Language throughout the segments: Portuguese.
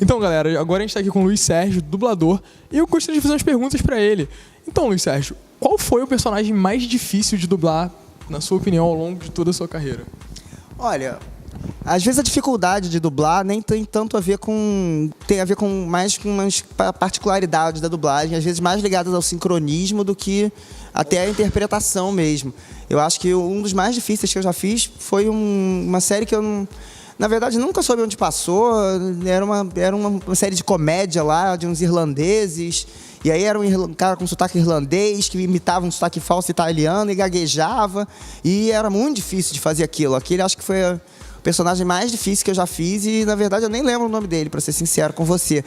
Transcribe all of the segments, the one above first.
Então, galera, agora a gente tá aqui com o Luiz Sérgio, dublador, e eu gostaria de fazer umas perguntas pra ele. Então, Luiz Sérgio, qual foi o personagem mais difícil de dublar, na sua opinião, ao longo de toda a sua carreira? Olha, às vezes a dificuldade de dublar nem tem tanto a ver com... Tem a ver com mais com umas particularidades da dublagem, às vezes mais ligadas ao sincronismo do que até a interpretação mesmo. Eu acho que um dos mais difíceis que eu já fiz foi uma série que eu não... Na verdade, nunca soube onde passou. Era uma série de comédia lá, de uns irlandeses. E aí era um cara com sotaque irlandês que imitava um sotaque falso italiano e gaguejava. E era muito difícil de fazer aquilo. Aquele acho que foi o personagem mais difícil que eu já fiz. E, na verdade, eu nem lembro o nome dele, para ser sincero com você.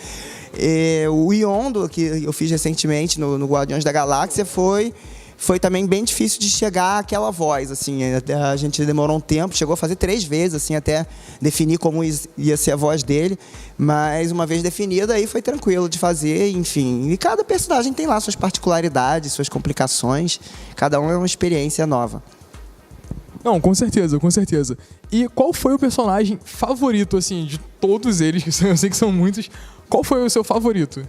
O Yondo, que eu fiz recentemente no Guardiões da Galáxia, foi também bem difícil de chegar àquela voz, assim, a gente demorou um tempo, chegou a fazer 3 vezes, assim, até definir como ia ser a voz dele, mas uma vez definida, aí foi tranquilo de fazer, enfim, e cada personagem tem lá suas particularidades, suas complicações, cada um é uma experiência nova. Não, com certeza, com certeza. E qual foi o personagem favorito, assim, de todos eles, que eu sei que são muitos, qual foi o seu favorito?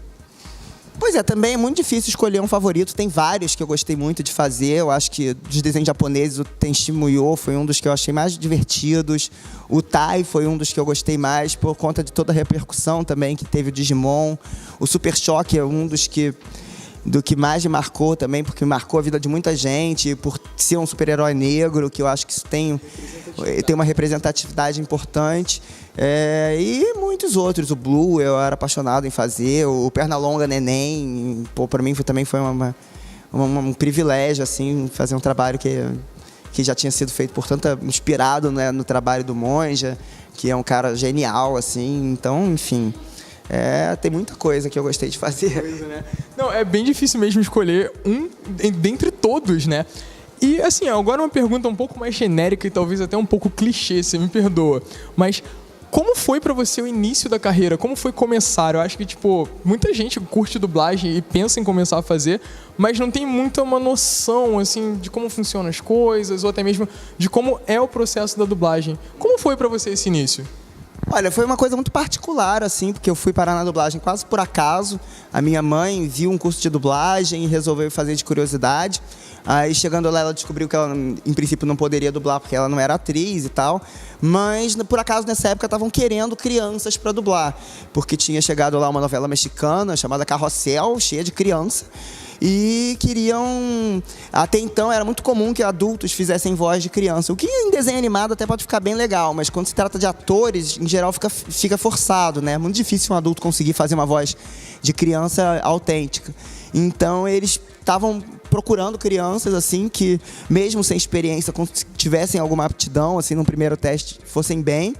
Pois é, também é muito difícil escolher um favorito. Tem vários que eu gostei muito de fazer. Eu acho que dos desenhos japoneses, o Tenchi Muyo foi um dos que eu achei mais divertidos. O Tai foi um dos que eu gostei mais, por conta de toda a repercussão também que teve o Digimon. O Super Choque é um dos que mais me marcou também, porque marcou a vida de muita gente, por ser um super-herói negro, que eu acho que isso tem uma representatividade importante. E muitos outros. O Blue eu era apaixonado em fazer, o Pernalonga Neném, para mim também foi um privilégio assim, fazer um trabalho que já tinha sido feito por inspirado, né, no trabalho do Monja, que é um cara genial, assim, então, enfim. Tem muita coisa que eu gostei de fazer. Né? Não, é bem difícil mesmo escolher um dentre todos, né? E, assim, agora uma pergunta um pouco mais genérica e talvez até um pouco clichê, você me perdoa. Mas como foi pra você o início da carreira? Como foi começar? Eu acho que, tipo, muita gente curte dublagem e pensa em começar a fazer, mas não tem muita uma noção, assim, de como funcionam as coisas ou até mesmo de como é o processo da dublagem. Como foi pra você esse início? Olha, foi uma coisa muito particular, assim, porque eu fui parar na dublagem quase por acaso. A minha mãe viu um curso de dublagem e resolveu fazer de curiosidade. Aí, chegando lá, ela descobriu que ela, em princípio, não poderia dublar porque ela não era atriz e tal. Mas, por acaso, nessa época, estavam querendo crianças para dublar. Porque tinha chegado lá uma novela mexicana chamada Carrossel, cheia de criança. E queriam... Até então era muito comum que adultos fizessem voz de criança. O que em desenho animado até pode ficar bem legal, mas quando se trata de atores, em geral fica forçado, né? É muito difícil um adulto conseguir fazer uma voz de criança autêntica. Então eles estavam procurando crianças assim que, mesmo sem experiência, tivessem alguma aptidão, assim, no primeiro teste, fossem bem.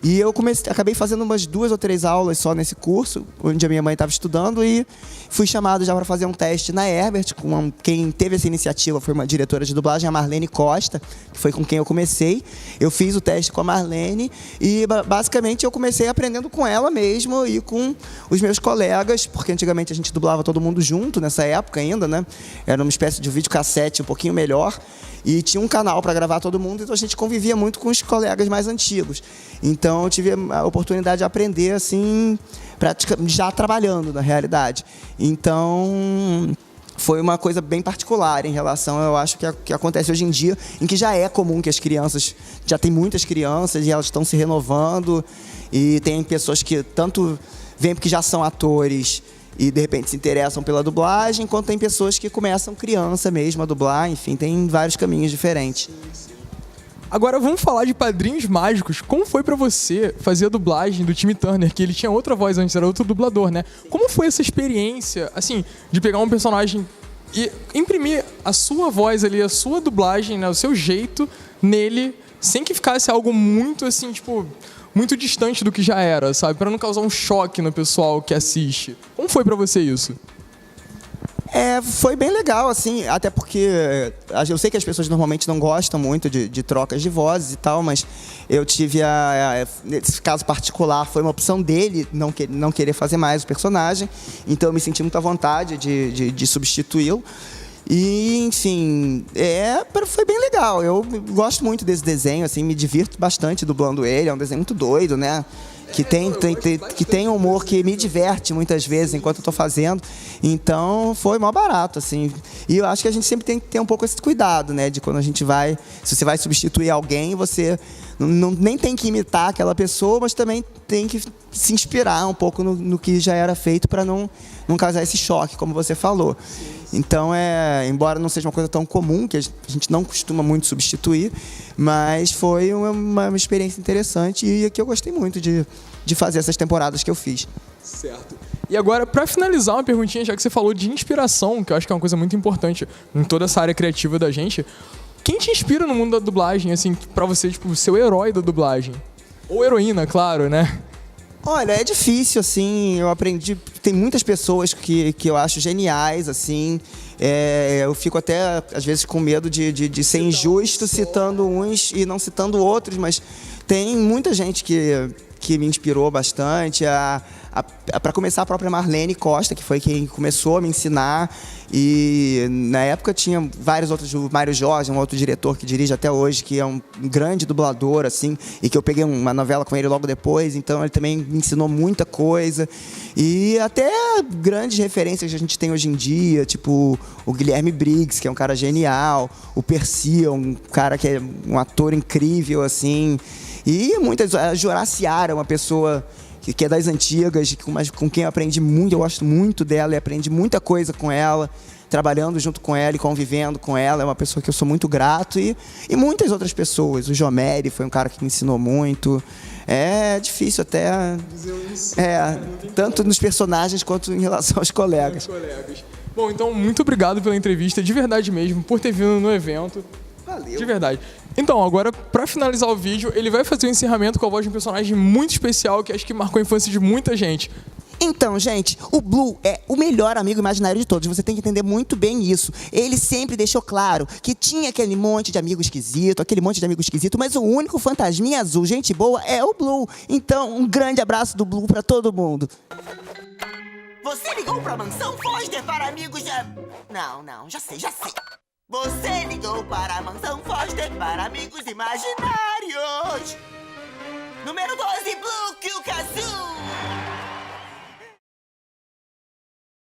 E eu acabei fazendo umas 2 ou 3 aulas só nesse curso, onde a minha mãe estava estudando, e fui chamado já para fazer um teste na Herbert. Quem teve essa iniciativa foi uma diretora de dublagem, a Marlene Costa, que foi com quem eu comecei. Eu fiz o teste com a Marlene e, basicamente, eu comecei aprendendo com ela mesmo e com os meus colegas, porque antigamente a gente dublava todo mundo junto, nessa época ainda, né? Era uma espécie de videocassete um pouquinho melhor. E tinha um canal para gravar todo mundo, então a gente convivia muito com os colegas mais antigos. Então eu tive a oportunidade de aprender assim, já trabalhando na realidade. Então foi uma coisa bem particular em relação, eu acho, que acontece hoje em dia, em que já é comum que as crianças, já tem muitas crianças e elas estão se renovando, e tem pessoas que tanto vêm porque já são atores e de repente se interessam pela dublagem, enquanto tem pessoas que começam criança mesmo a dublar, enfim, tem vários caminhos diferentes. Agora vamos falar de Padrinhos Mágicos. Como foi pra você fazer a dublagem do Timmy Turner, que ele tinha outra voz antes, era outro dublador, né? Como foi essa experiência, assim, de pegar um personagem e imprimir a sua voz ali, a sua dublagem, né, o seu jeito nele, sem que ficasse algo muito, assim, tipo, muito distante do que já era, sabe? Pra não causar um choque no pessoal que assiste. Como foi pra você isso? Foi bem legal, assim, até porque eu sei que as pessoas normalmente não gostam muito de trocas de vozes e tal, mas eu tive nesse caso particular, foi uma opção dele não querer fazer mais o personagem, então eu me senti muito à vontade de substituí-lo. E, enfim, foi bem legal. Eu gosto muito desse desenho, assim, me divirto bastante dublando ele. É um desenho muito doido, né? que tem um humor que me diverte muitas vezes enquanto eu tô fazendo. Então, foi mó barato, assim. E eu acho que a gente sempre tem que ter um pouco esse cuidado, né? De quando a gente vai... Se você vai substituir alguém, você nem tem que imitar aquela pessoa, mas também tem que se inspirar um pouco no que já era feito para não causar esse choque, como você falou. Então, embora não seja uma coisa tão comum, que a gente não costuma muito substituir, mas foi uma experiência interessante e que eu gostei muito de fazer essas temporadas que eu fiz. Certo. E agora, para finalizar uma perguntinha, já que você falou de inspiração, que eu acho que é uma coisa muito importante em toda essa área criativa da gente, quem te inspira no mundo da dublagem, assim, pra você, tipo, ser o herói da dublagem? Ou heroína, claro, né? Olha, é difícil, assim, eu aprendi... Tem muitas pessoas que eu acho geniais, assim. Eu fico até, às vezes, com medo de ser injusto citando uns e não citando outros, mas tem muita gente que me inspirou bastante. Para começar, a própria Marlene Costa, que foi quem começou a me ensinar. E na época tinha vários outros, o Mário Jorge, um outro diretor que dirige até hoje, que é um grande dublador, assim, e que eu peguei uma novela com ele logo depois, então ele também me ensinou muita coisa. E até grandes referências que a gente tem hoje em dia, tipo o Guilherme Briggs, que é um cara genial, o Percy, um cara que é um ator incrível, assim, e a Juraciara, uma pessoa que é das antigas, com quem eu aprendi muito, eu gosto muito dela e aprendi muita coisa com ela, trabalhando junto com ela e convivendo com ela. É uma pessoa que eu sou muito grato e muitas outras pessoas. O Jomeri foi um cara que me ensinou muito. É difícil até... tanto nos personagens quanto em relação aos colegas. Bom, então, muito obrigado pela entrevista, de verdade mesmo, por ter vindo no evento. Valeu. De verdade. Então, agora, pra finalizar o vídeo, ele vai fazer o encerramento com a voz de um personagem muito especial que acho que marcou a infância de muita gente. Então, gente, o Blue é o melhor amigo imaginário de todos. Você tem que entender muito bem isso. Ele sempre deixou claro que tinha aquele monte de amigo esquisito, mas o único fantasminha azul, gente boa, é o Blue. Então, um grande abraço do Blue pra todo mundo. Você ligou pra Mansão Foster para amigos de... Não, já sei. Você ligou para a Mansão Foster para amigos imaginários. Número 12, Blue Kill Kazoo.